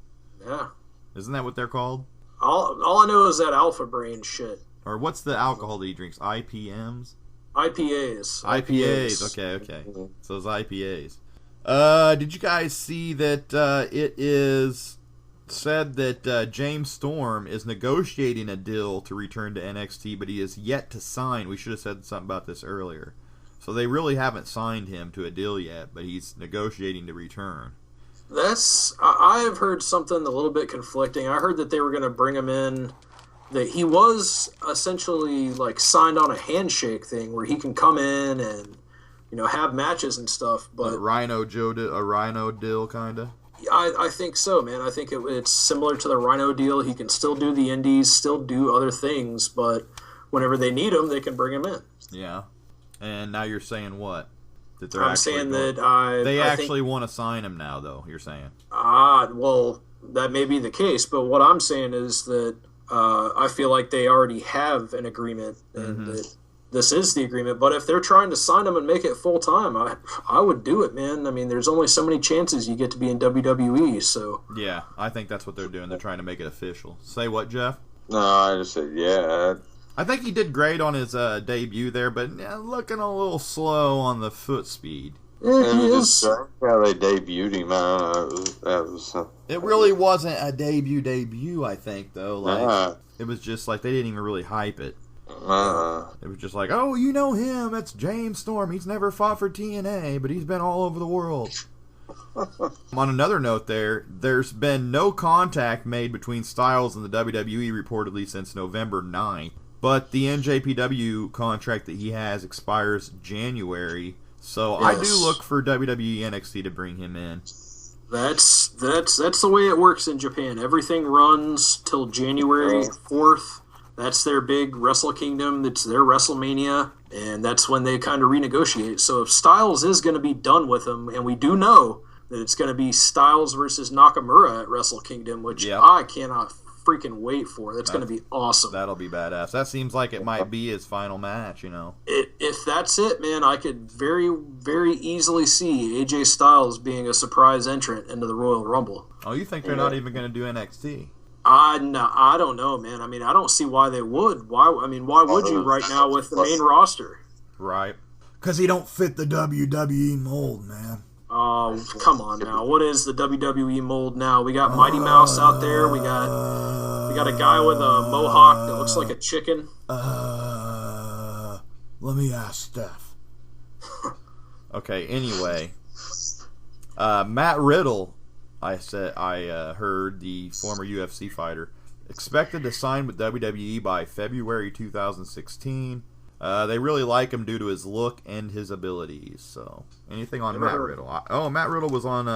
Yeah. Isn't that what they're called? All I know is that alpha brain shit. Or what's the alcohol that he drinks? IPMs? IPAs. IPAs. Okay. So those IPAs. Did you guys see that it is said that James Storm is negotiating a deal to return to NXT, but he is yet to sign? We should have said something about this earlier. So they really haven't signed him to a deal yet, but he's negotiating to return. I've heard something a little bit conflicting. I heard that they were going to bring him in, that he was essentially like signed on a handshake thing where he can come in and, have matches and stuff. But a Rhino deal, kind of? I think so, man. I think it's similar to the Rhino deal. He can still do the indies, still do other things, but whenever they need him, they can bring him in. Yeah. And now you're saying what? That I'm saying that they actually want to sign him now, though, you're saying. Well, that may be the case, but what I'm saying is that I feel like they already have an agreement, and that this is the agreement. But if they're trying to sign him and make it full-time, I would do it, man. I mean, there's only so many chances you get to be in WWE, so... Yeah, I think that's what they're doing. They're trying to make it official. Say what, Jeff? No, I just said, yeah. I think he did great on his debut there, but looking a little slow on the foot speed. Yeah, he is. How they debuted him. That was it really wasn't a debut, I think, though. Like it was just like they didn't even really hype it. It was just like, oh, you know him, that's James Storm. He's never fought for TNA, but he's been all over the world. On another note there's been no contact made between Styles and the WWE reportedly since November 9th. But the NJPW contract that he has expires January, so yes. I do look for WWE NXT to bring him in. That's the way it works in Japan. Everything runs till January 4th. That's their big Wrestle Kingdom. It's their WrestleMania, and that's when they kind of renegotiate. So if Styles is going to be done with him, and we do know that it's going to be Styles versus Nakamura at Wrestle Kingdom, which I cannot freaking wait for. That's going to be awesome. That'll be badass. That seems like it might be his final match, If that's it, man, I could very, very easily see AJ Styles being a surprise entrant into the Royal Rumble. Oh, you think they're not even going to do NXT? No, I don't know, man. I mean, I don't see why they would. Why would you right now with the main roster? Right. Because he don't fit the WWE mold, man. Oh, come on now. What is the WWE mold now? We got Mighty Mouse out there. We got a guy with a mohawk that looks like a chicken. Let me ask Steph. Okay, anyway. Matt Riddle, I heard, the former UFC fighter, expected to sign with WWE by February 2016. They really like him due to his look and his abilities. So, anything on Matt Riddle? Matt Riddle was on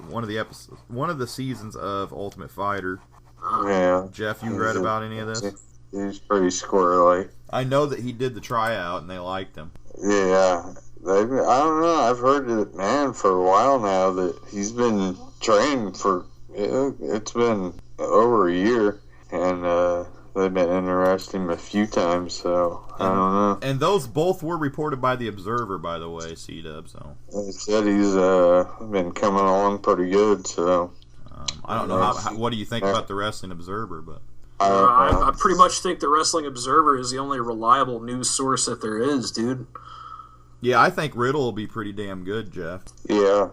one of the seasons of Ultimate Fighter. Yeah. Jeff, you read about any of this? He's pretty squirrely. I know that he did the tryout and they liked him. Yeah. I don't know. I've heard that, man, for a while now that he's been training for, it's been over a year, and they've been interested him a few times, so I don't know. And those both were reported by the Observer, by the way, Cdub. So they said he's been coming along pretty good. So I don't know what do you think about the Wrestling Observer, but I pretty much think the Wrestling Observer is the only reliable news source that there is, dude. Yeah, I think Riddle will be pretty damn good, Jeff. Yeah,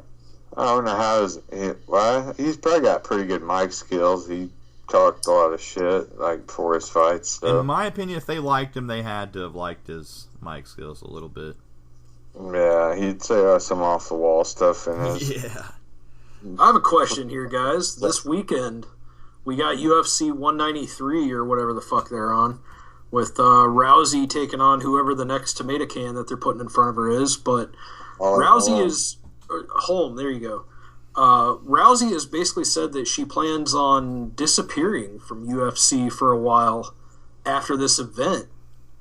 I don't know he's probably got pretty good mic skills. He talked a lot of shit before his fights. So. In my opinion, if they liked him, they had to have liked his mic skills a little bit. Yeah, he'd say some off the wall stuff in his. Yeah. I have a question here, guys. This weekend, we got UFC 193 or whatever the fuck they're on, with Rousey taking on whoever the next tomato can that they're putting in front of her is. But Rousey is Holm. There you go. Rousey has basically said that she plans on disappearing from UFC for a while after this event.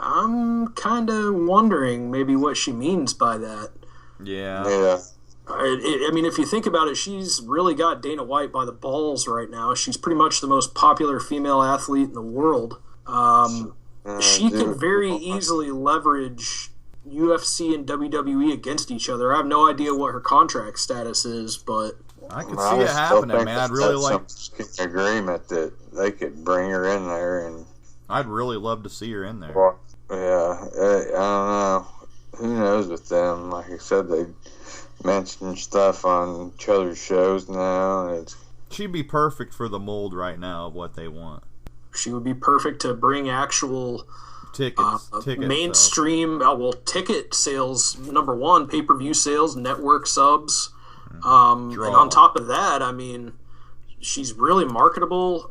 I'm kind of wondering maybe what she means by that. Yeah. I mean, if you think about it, she's really got Dana White by the balls right now. She's pretty much the most popular female athlete in the world. She can very easily leverage UFC and WWE against each other. I have no idea what her contract status is, but I could see it happening, man. I'd really like some agreement that they could bring her in there, and I'd really love to see her in there. Well, yeah, I don't know. Who knows with them? Like I said, they mention stuff on each other's shows now, and she'd be perfect for the mold right now of what they want. She would be perfect to bring actual ticket mainstream. Ticket sales number one, pay-per-view sales, network subs, and on top of that, I mean, she's really marketable.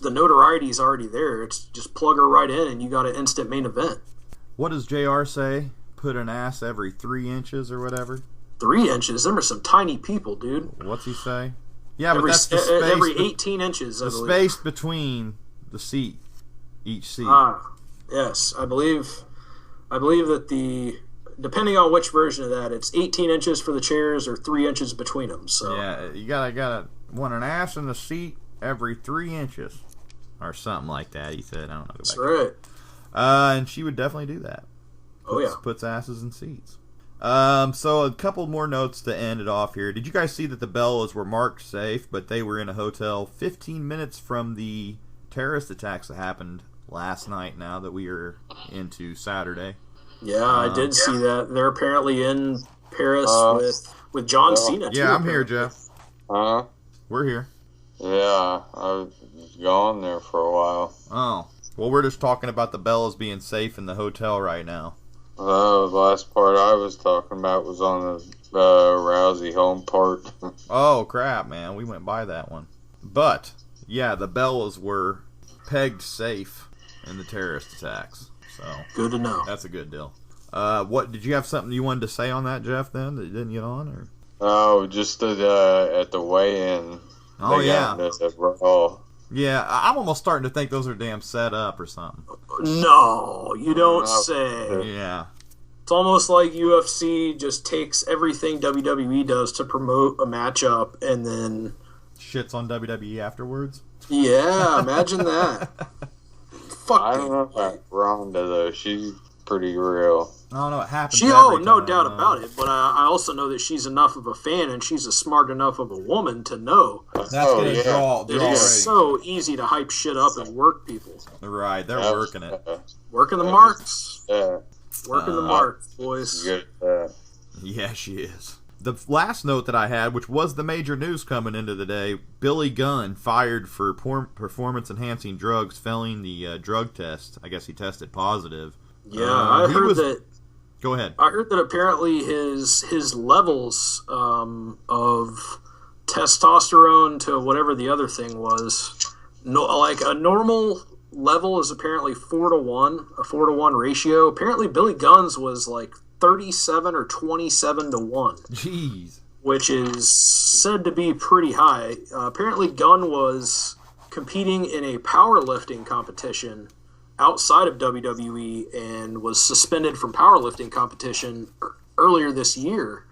The notoriety is already there. It's just plug her right in, and you got an instant main event. What does JR say? Put an ass every 3 inches or whatever. 3 inches? Them are some tiny people, dude. What's he say? Yeah, but that's the space. Every 18 inches, the space between the seat, each seat. Yes, I believe that depending on which version of that, it's 18 inches for the chairs or 3 inches between them. So yeah, you gotta want an ass in the seat every 3 inches or something like that. He said, I don't know. That's right. And she would definitely do that. Puts asses in seats. So a couple more notes to end it off here. Did you guys see that the Bellas were marked safe, but they were in a hotel 15 minutes from the terrorist attacks that happened last night, now that we are into Saturday? Yeah, I did see that. They're apparently in Paris with John Cena, too. Yeah, I'm here, Jeff. We're here. Yeah, I was gone there for a while. Oh. Well, we're just talking about the Bellas being safe in the hotel right now. The last part I was talking about was on the Rousey home part. Oh, crap, man. We went by that one. But, yeah, the Bellas were pegged safe in the terrorist attacks. So good to know. That's a good deal. What did you have something you wanted to say on that, Jeff, then, that you didn't get on? Or? Oh, just at the weigh-in. Oh, yeah. At Brawl. Yeah, I'm almost starting to think those are damn set up or something. No, you don't say. Yeah. It's almost like UFC just takes everything WWE does to promote a matchup and then shits on WWE afterwards. Yeah, imagine that. Fuck. I don't know about Ronda though. She's pretty real. Oh no, it happens. No doubt about it. But I also know that she's enough of a fan and she's a smart enough of a woman to know that's gonna draw. It's so easy to hype shit up and work people. Right, they're working it. Working the marks. Yeah. Working the marks, boys. Good. Yeah, she is. The last note that I had, which was the major news coming into the day, Billy Gunn fired for performance-enhancing drugs, failing the drug test. I guess he tested positive. Yeah, I heard that. Go ahead. I heard that apparently his levels of testosterone to whatever the other thing was, like a normal level is apparently 4-to-1, a 4-to-1 ratio. Apparently Billy Gunn's was like 37 or 27-to-1. Jeez. Which is said to be pretty high. Apparently Gunn was competing in a powerlifting competition outside of WWE and was suspended from powerlifting competition earlier this year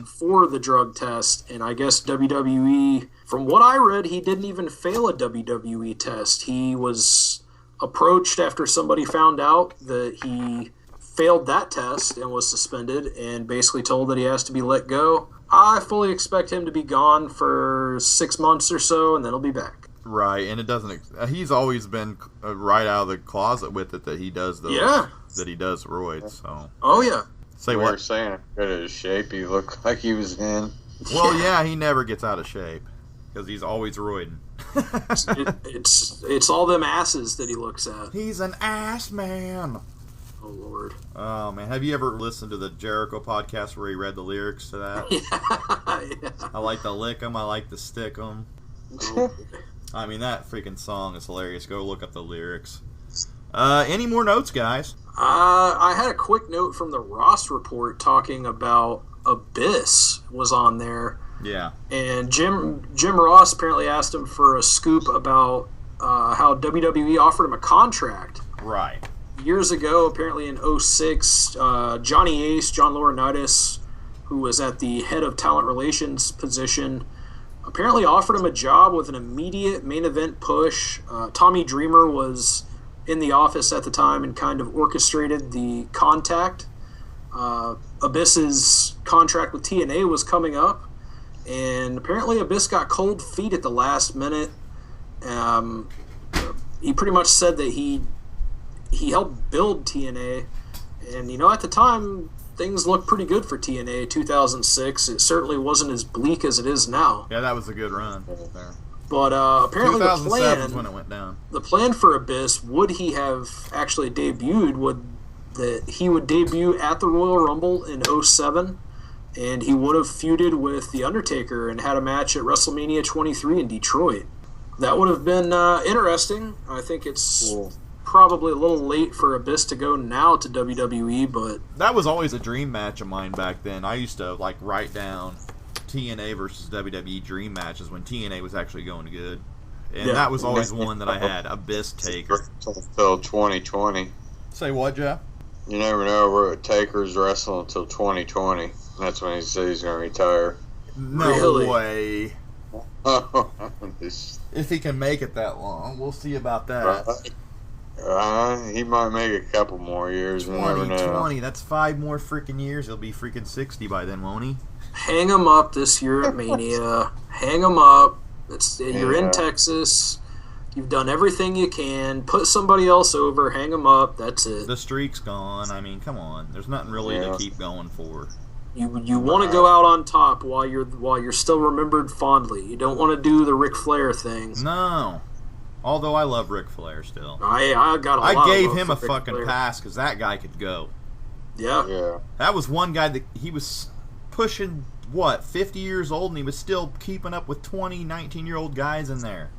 for the drug test. And I guess WWE, from what I read, he didn't even fail a WWE test. He was approached after somebody found out that he failed that test and was suspended and basically told that he has to be let go. I fully expect him to be gone for 6 months or so, and then he'll be back. Right, and it doesn't. He's always been right out of the closet with it that he does those. Yeah. That he does roids. So. Oh yeah. Say we what? were saying good at his shape he looked like he was in. Well, yeah, he never gets out of shape because he's always roiding. It's all them asses that he looks at. He's an ass man. Oh Lord. Oh man, have you ever listened to the Jericho podcast where he read the lyrics to that? Yeah. I like to lick 'em, I like to stick 'em. Oh. I mean, that freaking song is hilarious. Go look up the lyrics. Any more notes, guys? I had a quick note from the Ross report talking about Abyss was on there. Yeah. And Jim Ross apparently asked him for a scoop about how WWE offered him a contract. Right. Years ago, apparently in 2006, Johnny Ace, John Laurinaitis, who was at the head of talent relations position, apparently offered him a job with an immediate main event push. Tommy Dreamer was in the office at the time and kind of orchestrated the contact. Abyss's contract with TNA was coming up, and apparently Abyss got cold feet at the last minute. He pretty much said that he helped build TNA, and at the time things looked pretty good for TNA 2006. It certainly wasn't as bleak as it is now. Yeah, that was a good run there. But apparently 2007 is when it went down. The plan for Abyss, would he have actually debuted, he would debut at the Royal Rumble in 2007, and he would have feuded with The Undertaker and had a match at WrestleMania 23 in Detroit. That would have been interesting. I think it's probably a little late for Abyss to go now to WWE, but... That was always a dream match of mine back then. I used to write down TNA versus WWE dream matches when TNA was actually going good. And that was always one that I had, Abyss Taker. Until 2020. Say what, Jeff? You never know where Taker's wrestling until 2020. That's when he says he's going to retire. No way. This- If he can make it that long, we'll see about that. He might make a couple more years. 2020, that's 5 more freaking years. He'll be freaking 60 by then, won't he? Hang him up this year at Mania. Hang him up. You're in Texas. You've done everything you can. Put somebody else over. Hang him up. That's it. The streak's gone. I mean, come on. There's nothing really to keep going for. You want to go out on top while you're still remembered fondly. You don't want to do the Ric Flair thing. No. Although I love Ric Flair still. I got a lot I gave of love him a for Ric fucking Flair. pass because that guy could go. Yeah. That was one guy that he was pushing, 50 years old, and he was still keeping up with 20, 19-year-old guys in there.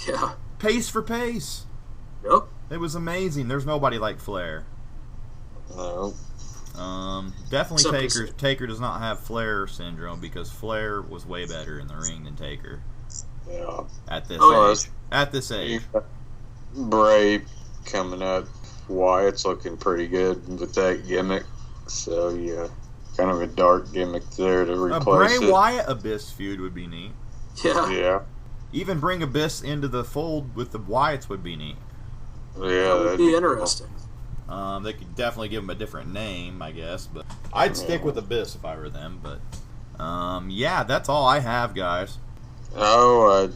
Yeah. Pace for pace. Yep. It was amazing. There's nobody like Flair. No. Definitely Taker does not have Flair syndrome because Flair was way better in the ring than Taker. Yeah. At this Oh, age. At this age. Bray coming up. Wyatt's looking pretty good with that gimmick. So, yeah. Kind of a dark gimmick there to replace Bray it. Wyatt Abyss feud would be neat. Yeah. Yeah. Even bring Abyss into the fold with the Wyatts would be neat. Yeah, That would be interesting. They could definitely give him a different name, I guess, but I'd stick with Abyss if I were them. But yeah, that's all I have, guys. Oh,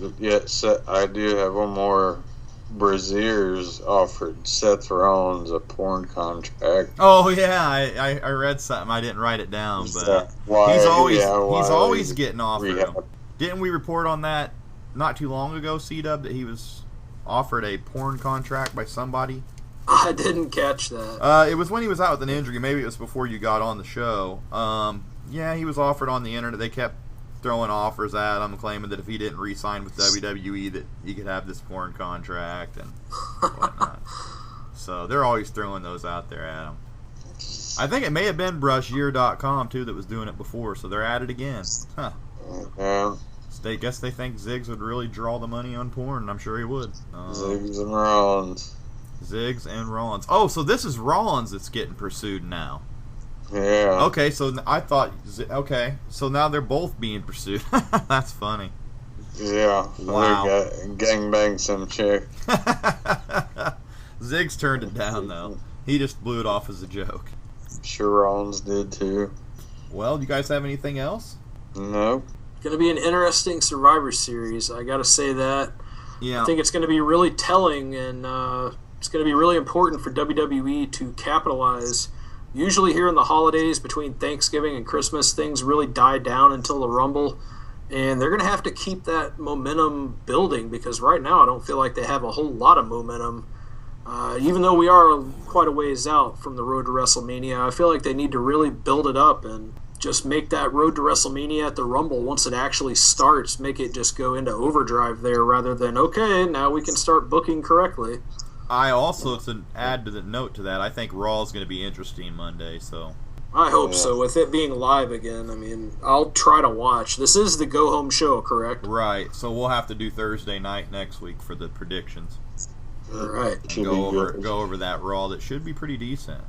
I do have one more. Braziers offered Seth Rollins a porn contract. Oh yeah, I read something. I didn't write it down, but he's always getting offered them. Didn't we report on that not too long ago, Cdub, that he was offered a porn contract by somebody? I didn't catch that. It was when he was out with an injury. Maybe it was before you got on the show. Yeah, he was offered on the internet. They kept throwing offers at him, claiming that if he didn't re-sign with WWE, that he could have this porn contract and whatnot. So they're always throwing those out there at him. I think it may have been Brushier.com too that was doing it before, so they're at it again. Huh. Yeah. I guess they think Ziggs would really draw the money on porn, and I'm sure he would. Ziggs and Rollins. Ziggs and Rollins. Oh, so this is Rollins that's getting pursued now. Yeah. Okay, so I thought... Okay, so now they're both being pursued. That's funny. Yeah. Wow. Gangbang some chick. Ziggs turned it down, though. He just blew it off as a joke. I'm sure Rollins did, too. Well, do you guys have anything else? Nope. Going to be an interesting Survivor Series. I got to say that. Yeah. I think it's going to be really telling, and it's going to be really important for WWE to capitalize. Usually here in the holidays, between Thanksgiving and Christmas, things really die down until the Rumble, and they're going to have to keep that momentum building, because right now I don't feel like they have a whole lot of momentum. Even though we are quite a ways out from the road to WrestleMania, I feel like they need to really build it up and just make that road to WrestleMania at the Rumble, once it actually starts, make it just go into overdrive there, rather than, okay, now we can start booking correctly. I also, to add to the note to that, I think Raw is going to be interesting Monday, so... I hope so, with it being live again. I mean, I'll try to watch. This is the go-home show, correct? Right, so we'll have to do Thursday night next week for the predictions. All right. And go over that Raw that should be pretty decent.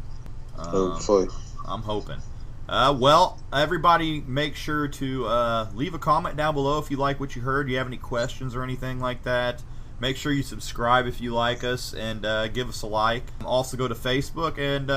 Hopefully. I'm hoping. Well, everybody make sure to leave a comment down below if you like what you heard. Do you have any questions or anything like that? Make sure you subscribe if you like us, and give us a like. Also go to Facebook and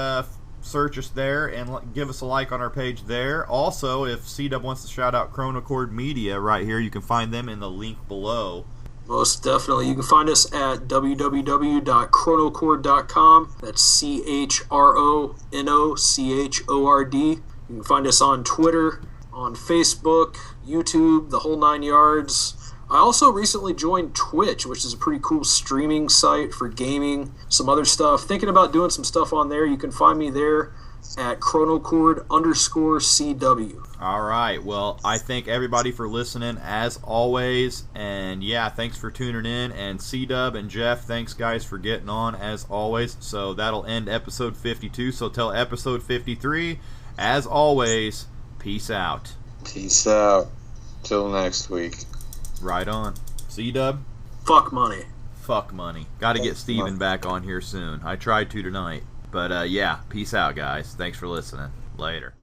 search us there and give us a like on our page there. Also, if Cdub wants to shout out Chronochord Media right here, you can find them in the link below. Most definitely. You can find us at www.chronochord.com. That's CHRONOCHORD. You can find us on Twitter, on Facebook, YouTube, the whole 9 yards. I also recently joined Twitch, which is a pretty cool streaming site for gaming, some other stuff. Thinking about doing some stuff on there. You can find me there at Chronochord_CW. All right. Well, I thank everybody for listening as always. And yeah, thanks for tuning in. And Cdub and Jeff, thanks guys for getting on as always. So that'll end episode 52. So till episode 53, as always, peace out. Peace out. Till next week. Right on. Cdub? Fuck money. Fuck money. Got to get Steven back on here soon. I tried to tonight. But yeah, peace out, guys. Thanks for listening. Later.